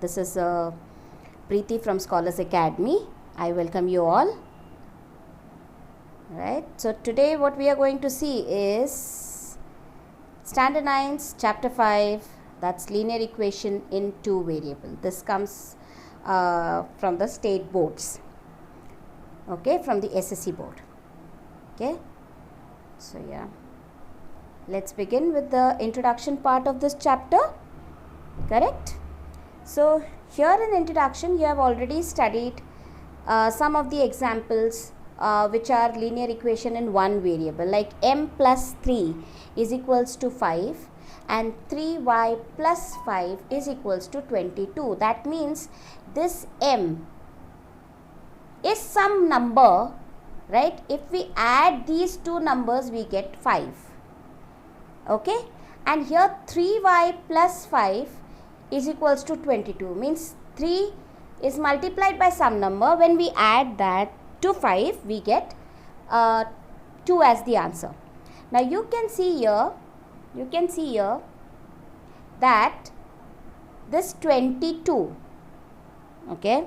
This is Preeti from Scholars Academy. I welcome you all. Right. So today what we are going to see is Standard 9's Chapter 5, that's linear equation in two variable. This comes from the state boards. Okay, from the SSC board. Okay. So yeah. Let's begin with the introduction part of this chapter. Correct? So here in introduction you have already studied some of the examples which are linear equation in one variable, like m plus 3 is equals to 5 and 3y plus 5 is equals to 22. That means this m is some number, right? If we add these two numbers we get 5. Okay, and here 3y plus 5 is equals to 22, means 3 is multiplied by some number. When we add that to 5 we get 2 as the answer. Now you can see here that this 22, okay,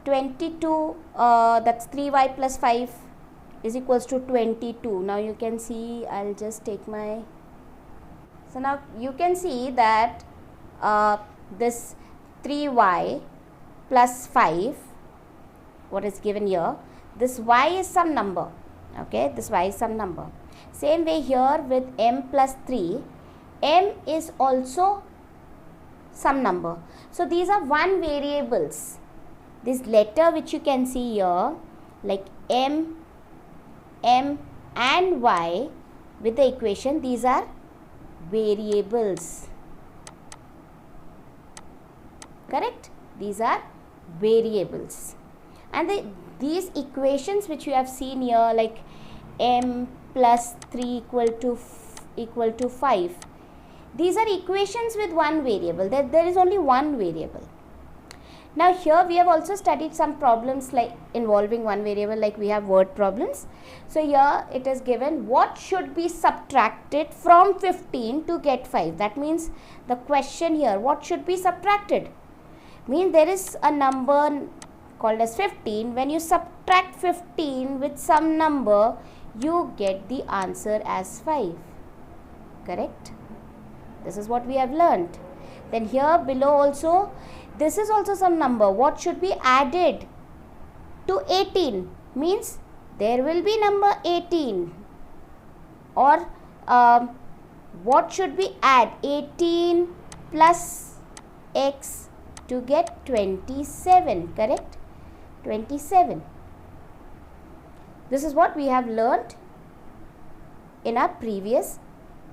22 that's 3y plus 5 is equals to 22. Now you can see, I'll just take my, so now you can see that this 3y plus 5, what is given here, this y is some number, okay, this y is some number. Same way here with m plus 3, m is also some number. So these are one variables. This letter which you can see here, like m and y with the equation, these are variables. Correct? These are variables. And these equations which you have seen here, like m plus 3 equal to 5, these are equations with one variable. There is only one variable. Now here we have also studied some problems like involving one variable, like we have word problems. So here it is given what should be subtracted from 15 to get 5. That means the question here, what should be subtracted? Means there is a number called as 15. When you subtract 15 with some number, you get the answer as 5. Correct? This is what we have learnt. Then here below also, this is also some number. What should be added to 18? Means there will be number 18. Or what should we add? 18 plus x to get 27. Correct? 27. This is what we have learnt in our previous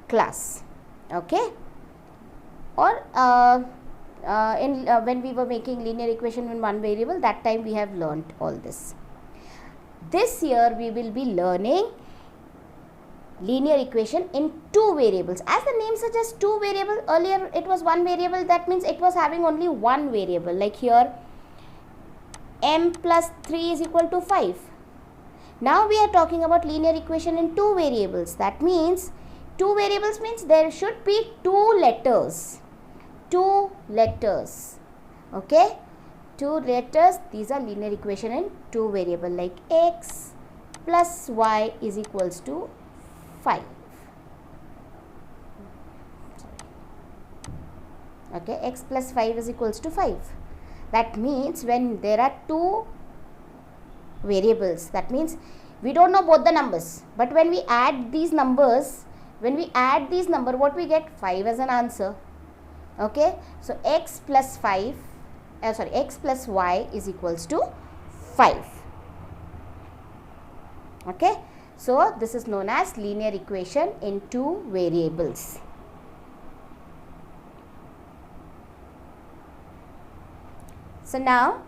class. Okay? Or when we were making linear equation in one variable, that time we have learnt all this. This year we will be learning linear equation in two variables. As the name suggests, two variable. Earlier it was one variable. That means it was having only one variable. Like here m plus 3 is equal to 5. Now we are talking about linear equation in two variables. That means two variables means there should be two letters. Two letters. Okay, two letters. These are linear equation in two variable, like x plus y is equals to 5. Okay, x plus 5 is equals to 5. That means when there are two variables, that means we don't know both the numbers, but when we add these numbers, what we get? 5 as an answer. Okay, so x plus y is equals to 5. Okay, so this is known as linear equation in two variables. So now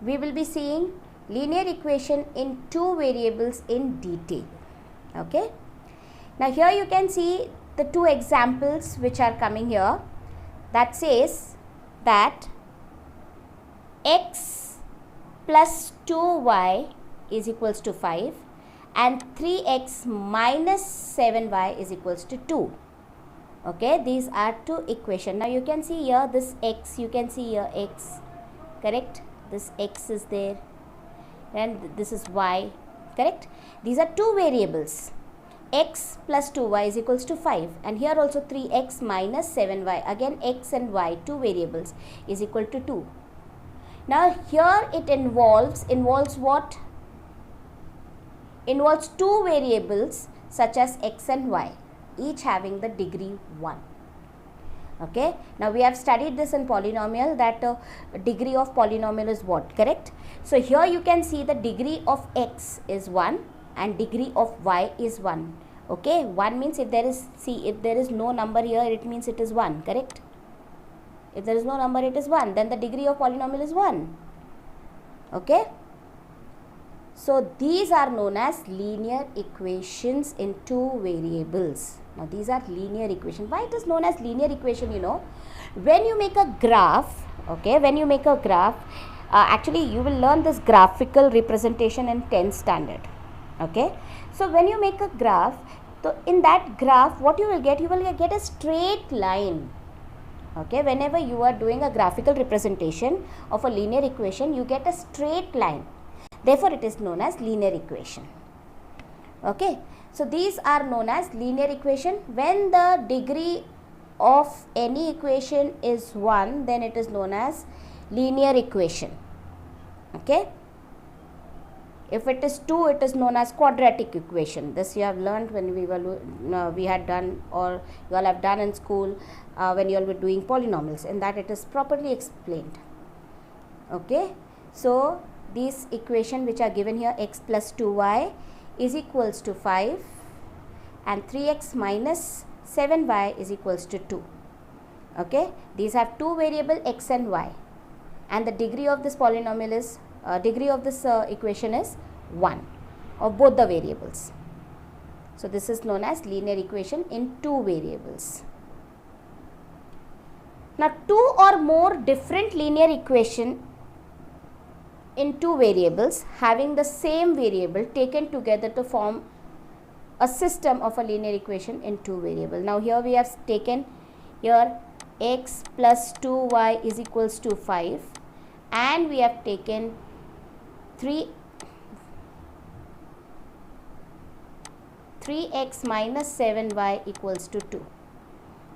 we will be seeing linear equation in two variables in detail. Okay, now here you can see the two examples which are coming here. That says that x plus 2y is equals to 5 and 3x minus 7y is equals to 2. Okay, these are two equations. Now you can see here this x, you can see here x, correct? This x is there and this is y, correct? These are two variables. X plus 2y is equals to 5, and here also 3x minus 7y, again x and y, two variables, is equal to 2. Now here it involves what? Involves two variables such as x and y, each having the degree 1. Okay, now we have studied this in polynomial, that degree of polynomial is what, correct? So here you can see the degree of x is 1 and degree of y is 1. Okay, 1 means if there is no number here, it means it is 1, correct? If there is no number, it is 1, then the degree of polynomial is 1. Okay, so these are known as linear equations in two variables. Now these are linear equation. Why it is known as linear equation? You know, when you make a graph, okay, when you make a graph, actually you will learn this graphical representation in 10th standard. Okay, so when you make a graph, so in that graph what you will get a straight line. Okay, whenever you are doing a graphical representation of a linear equation, you get a straight line. Therefore it is known as linear equation. Okay, so these are known as linear equation. When the degree of any equation is 1, then it is known as linear equation. Okay, if it is 2, it is known as quadratic equation. This you have learned when we had done, or you all have done in school when you all were doing polynomials. In that it is properly explained. Okay, so these equation which are given here, x plus 2y is equals to 5 and 3x minus 7y is equals to 2. Okay, these have two variable x and y, and the degree of this polynomial is equation is 1 of both the variables. So this is known as linear equation in two variables. Now two or more different linear equation in two variables having the same variable taken together to form a system of a linear equation in two variables. Now here we have taken here x plus 2y is equals to 5, and we have taken 3x minus 7y equals to 2.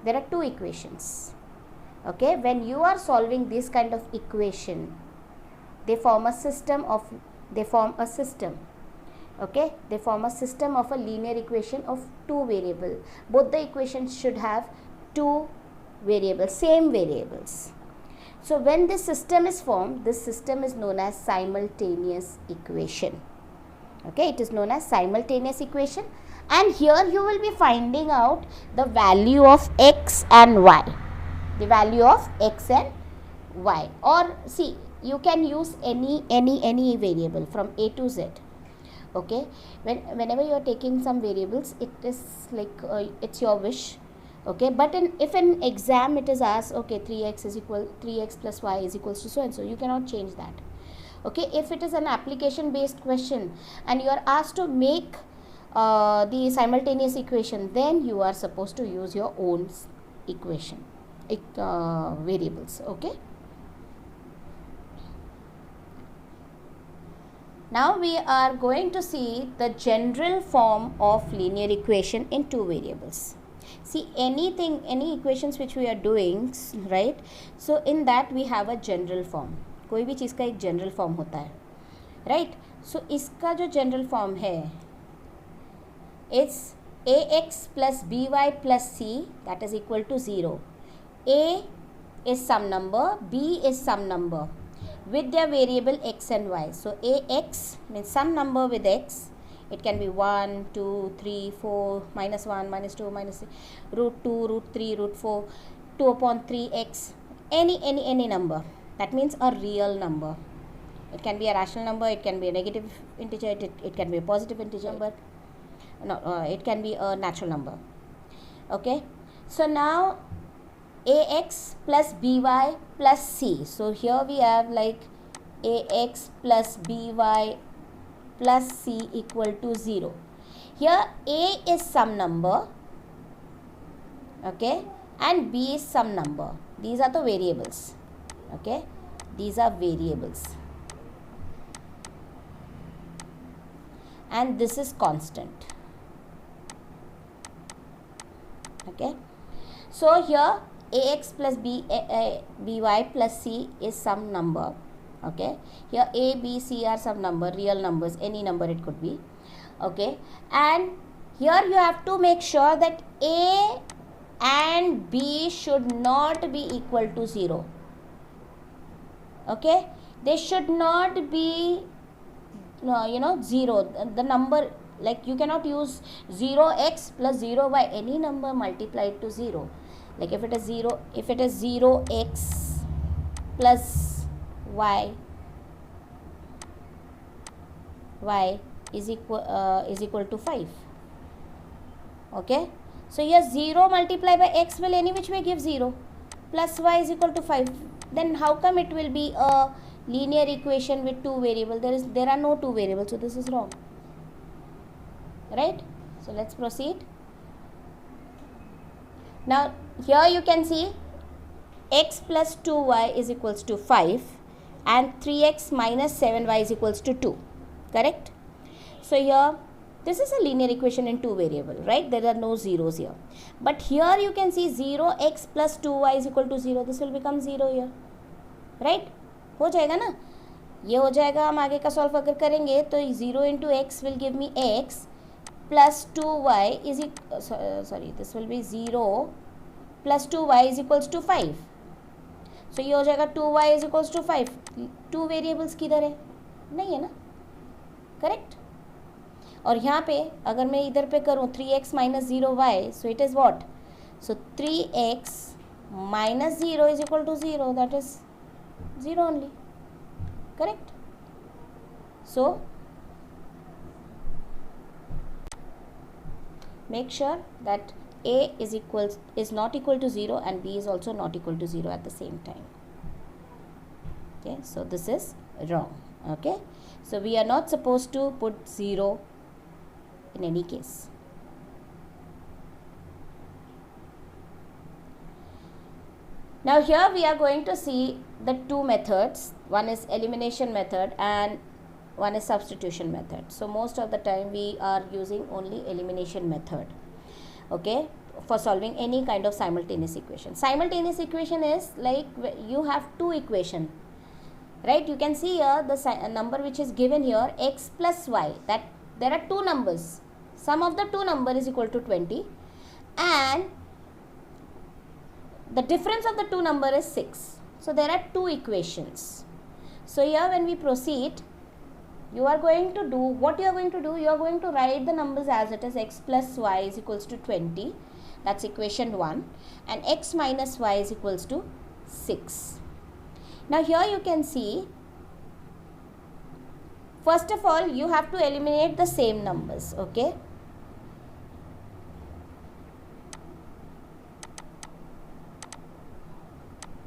There are two equations. Okay, when you are solving this kind of equation, they form a system. Okay, they form a system of a linear equation of two variable. Both the equations should have two variables, same variables. So when this system is formed, this system is known as simultaneous equation. Okay, it is known as simultaneous equation, and here you will be finding out the value of x and y. The value of x and y, or see, you can use any variable from a to z. Okay, whenever you are taking some variables, it is like it's your wish. Okay, but if in exam it is asked, okay, 3x plus y is equals to so and so, you cannot change that. Okay, if it is an application based question and you are asked to make the simultaneous equation, then you are supposed to use your own equation variables. Okay, now we are going to see the general form of linear equation in two variables. See, any equations which we are doing, right? So in that we have a general form. कोई भी चीज़ का एक general form होता है, right? So इसका जो general form है, it's ax plus by plus c, that is equal to 0. A is some number, b is some number with their variable x and y. So ax means some number with x. It can be 1, 2, 3, 4, minus 1, minus 2, minus 3, root 2, root 3, root 4, 2 upon 3x, any number. That means a real number. It can be a rational number, it can be a negative integer, it can be a positive integer number. No, it can be a natural number. Okay, so now ax plus by plus c. So here we have like ax plus by plus c equal to 0. Here a is some number okay, and b is some number. These are the variables, okay, these are variables, and this is constant, okay. So here ax plus by plus c is some number, okay. Here a, b, c are some number, real numbers, any number it could be, okay. And here you have to make sure that a and b should not be equal to 0, okay. They should not be 0. The number, like you cannot use 0x plus 0y, any number multiplied to 0. Like if it is 0x plus y is equal to 5, okay. So here 0 multiplied by x will any which way give 0, plus y is equal to 5. Then how come it will be a linear equation with two variables? There are no two variables, so this is wrong, right? So let's proceed. Now here you can see x plus 2y is equals to 5 and 3x minus 7y is equals to 2, correct? So here this is a linear equation in two variable, right? There are no zeros here, but here you can see 0x plus 2y is equal to 0. This will become 0 here, right? हो जाएगा ना, ये हो जाएगा. हम आगे का solve अगर करेंगे तो 0 into x will give me x plus 2y is this will be 0 plus 2y is equals to 5. So ये हो जाएगा 2y is equals to 5. Two variables किधर है? नहीं है ना, करेक्ट. और यहाँ पे अगर मैं इधर पे करूँ 3x minus 0y, so it is what? So 3x minus 0 is equal to 0, that is 0 only, correct? So make sure that a is not equal to 0 and b is also not equal to 0 at the same time, okay. So this is wrong, okay. So we are not supposed to put 0 in any case. Now here we are going to see the two methods. One is elimination method and one is substitution method. So most of the time we are using only elimination method, okay, for solving any kind of simultaneous equation. Simultaneous equation is like you have two equation, right? You can see here the number which is given here, x plus y, that there are two numbers. Sum of the two number is equal to 20 and the difference of the two number is 6. So there are two equations. So here when we proceed, you are going to do, what you are going to do, you are going to write the numbers as it is. X plus y is equals to 20, that's equation 1, and x minus y is equals to 6. Now here you can see, first of all you have to eliminate the same numbers, okay.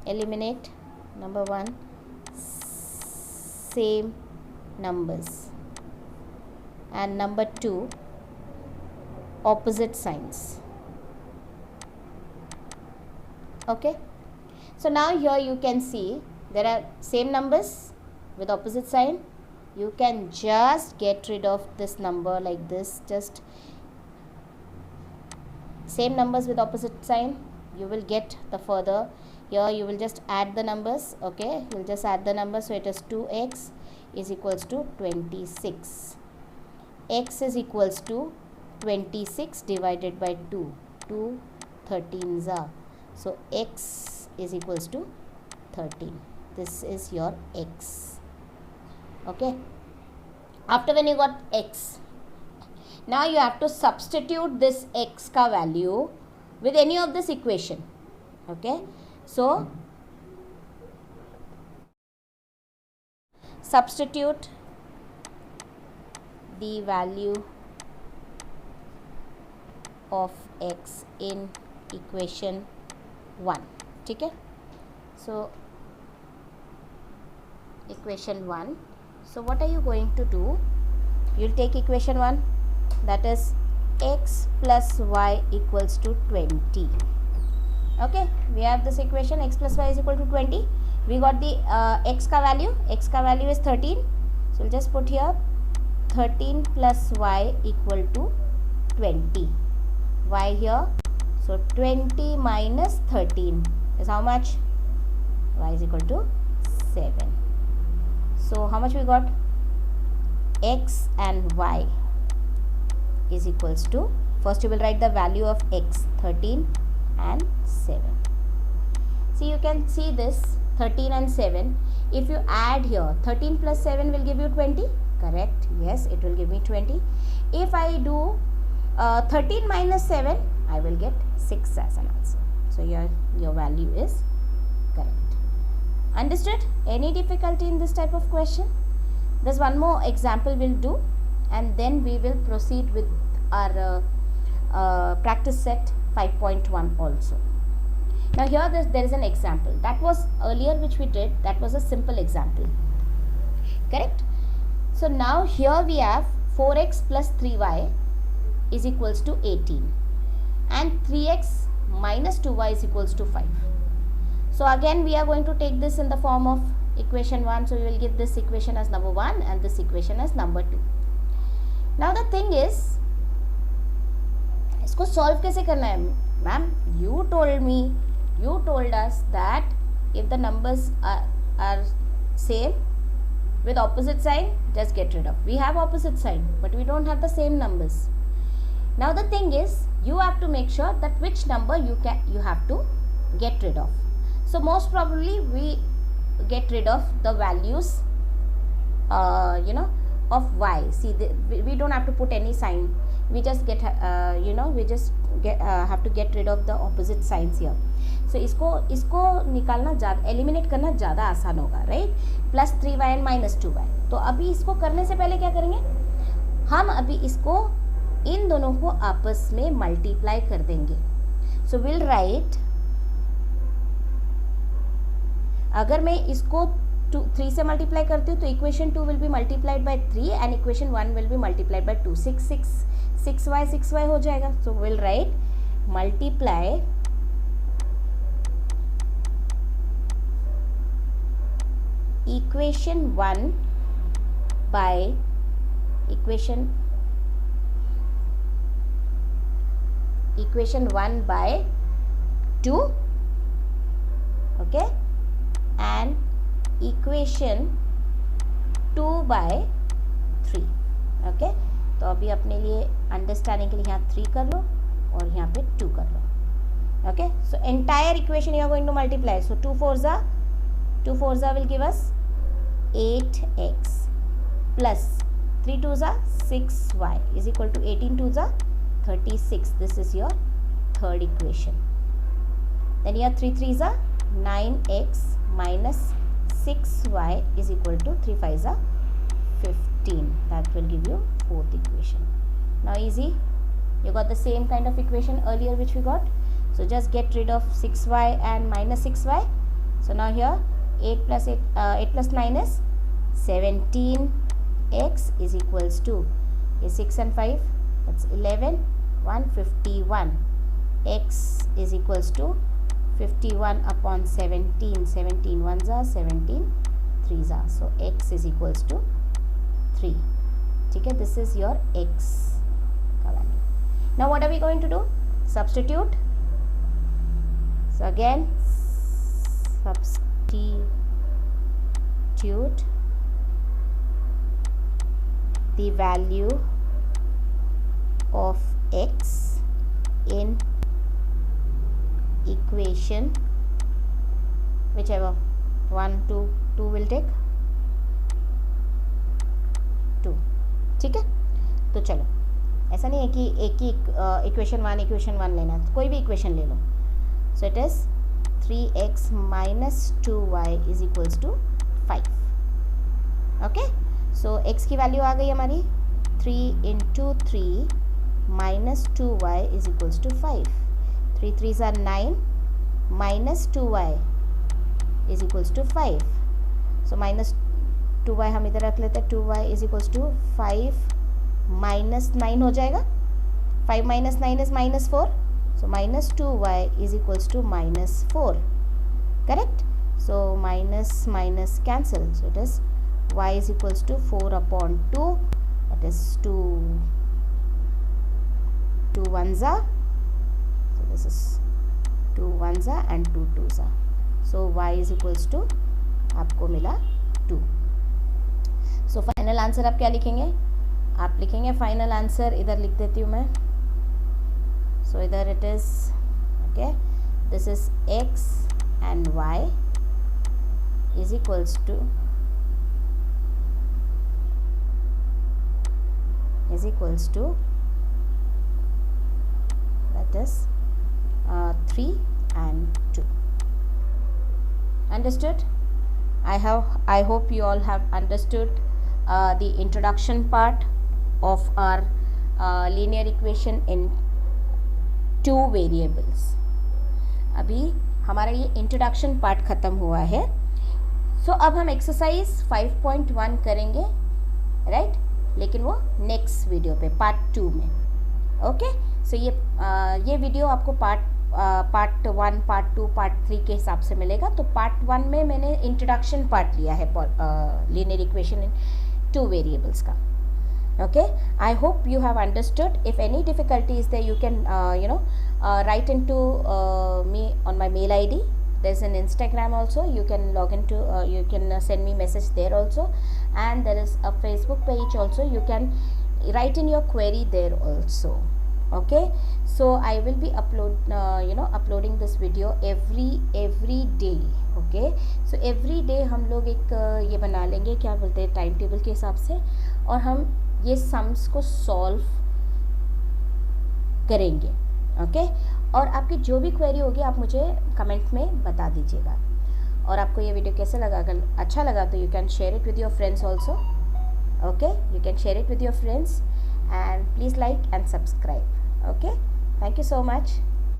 Eliminate number 1, same numbers, and number 2, opposite signs, okay. So now here you can see there are same numbers with opposite sign. You can just get rid of this number like this, just same numbers with opposite sign. You will get the further. Here you will just add the numbers, okay. You will just add the numbers. So it is 2x is equals to 26. X is equals to 26 divided by 2. 2 13s are. So x is equals to 13. This is your x, okay. After when you got x, now you have to substitute this x ka value with any of this equation, okay. So substitute the value of x in equation 1, okay. So equation 1. So what are you going to do? You will take equation 1, that is x plus y equals to 20, Okay, we have this equation x plus y is equal to 20. We got the x का value is 13. So we'll just put here 13 plus y equal to 20. Y here, so 20 minus 13 is how much? Y is equal to 7. So how much we got? X and y is equals to, first you will write the value of x, 13 and 7. See, you can see this 13 and 7. If you add here, 13 plus 7 will give you 20. Correct? Yes, it will give me 20. If I do 13 minus 7, I will get 6 as an answer. So your value is correct. Understood? Any difficulty in this type of question? There's one more example we'll do, and then we will proceed with our practice set 5.1 also. Now here there is an example. That was earlier which we did, that was a simple example. Correct? So now here we have 4x plus 3y is equals to 18 and 3x minus 2y is equals to 5. So again we are going to take this in the form of equation 1. So we will give this equation as number 1 and this equation as number 2. Now the thing is, इसको solve कैसे करना है? Ma'am, you told us that if the numbers are same with opposite sign, just get rid of. We have opposite sign, but we don't have the same numbers. Now the thing is, you have to make sure that which number you have to get rid of. So most probably we get rid of the values of y. See, we don't have to put any sign. We just get have to get rid of the opposite signs here. So इसको निकालना ज़्यादा, eliminate करना ज़्यादा आसान होगा, right? Plus 3y and minus 2y. तो अभी इसको करने से पहले क्या करेंगे? हम अभी इसको इन दोनों को आपस में मल्टीप्लाई कर देंगे. सो विल राइट, अगर मैं इसको 3 से मल्टीप्लाई करती हूँ तो equation 2 will be multiplied by 3 and equation 1 will be multiplied by 2. 6y हो जाएगा. So will write multiply equation 1 by equation 1 by 2, okay, and equation 2 by 3, okay. तो अभी अपने लिए अंडरस्टैंडिंग के लिए यहाँ 3 कर लो और यहाँ पे 2 कर लो, okay. So entire equation you are going to multiply. So 2 4s will give us 8x plus 3 2s are 6y is equal to 18 2s are 36. This is your third equation. Then your 3 3s are 9x minus 6y is equal to 3 5s are 15. That will give you fourth equation. Now easy, you got the same kind of equation earlier which we got. So just get rid of 6y and minus 6y. So now here 8 plus 9 is 17x is equals to 6 and 5, that's 11, 151. X is equals to 51 upon 17. 17 1s are 17 3s are. So x is equals to 3. Okay, this is your x value. Now what are we going to do? Substitute. So again substitute the value of x in equation whichever 1 2 will take 2. ठीक है, तो चलो ऐसा नहीं है कि एक ही equation 1 लेना है, कोई भी इक्वेशन ले लो. So it is 3x minus 2y is equals to 5. Okay, so x की वैल्यू आ गई हमारी 3 into 3 minus 2y is equals to 5. 3 3s are 9 minus 2y is equals to 5. So minus 2y हम इधर रख लेते हैं. 2y is equals to 5 minus 9 हो जाएगा. 5 minus 9 is minus 4. So minus 2y is equals to minus 4. Correct? So minus minus cancel. So it is y is equals to 4 upon 2. That is 2 ones are. So this is 2 ones are and 2 twos are. So y is equals to आपको मिला 2. So final answer आप क्या लिखेंगे? आप लिखेंगे final answer, इधर लिख देती हूँ मैं. सो इधर it is okay, this is x and y is equals to that is 3 and 2. Understood? I hope you all have understood the introduction part of our linear equation in 2 variables. अभी हमारा ये introduction part ख़त्म हुआ है. सो अब हम exercise 5.1 करेंगे, right? लेकिन वो नेक्स्ट वीडियो पे पार्ट 2 में. ओके, सो ये वीडियो आपको पार्ट 1, पार्ट 2, पार्ट 3 के हिसाब से मिलेगा. तो पार्ट 1 में मैंने इंट्रोडक्शन पार्ट लिया है लीनियर इक्वेशन इन 2 वेरिएबल्स का. Okay, I hope you have understood. If any difficulty is there, you can write into me on my mail ID. There's an Instagram also, you can log into, you can send me message there also, and there is a Facebook page also, you can write in your query there also. Okay, so I will be uploading this video every day. Okay, so every day हम लोग एक ये बना लेंगे, क्या बोलते हैं, time table के हिसाब से, और हम ये सम्स को सॉल्व करेंगे. ओके, और आपकी जो भी क्वेरी होगी आप मुझे कमेंट में बता दीजिएगा. और आपको ये वीडियो कैसे लगा? अगर अच्छा लगा तो you can share it with your friends also. Okay, you can share it with your friends, and please like and subscribe. Okay, thank you so much.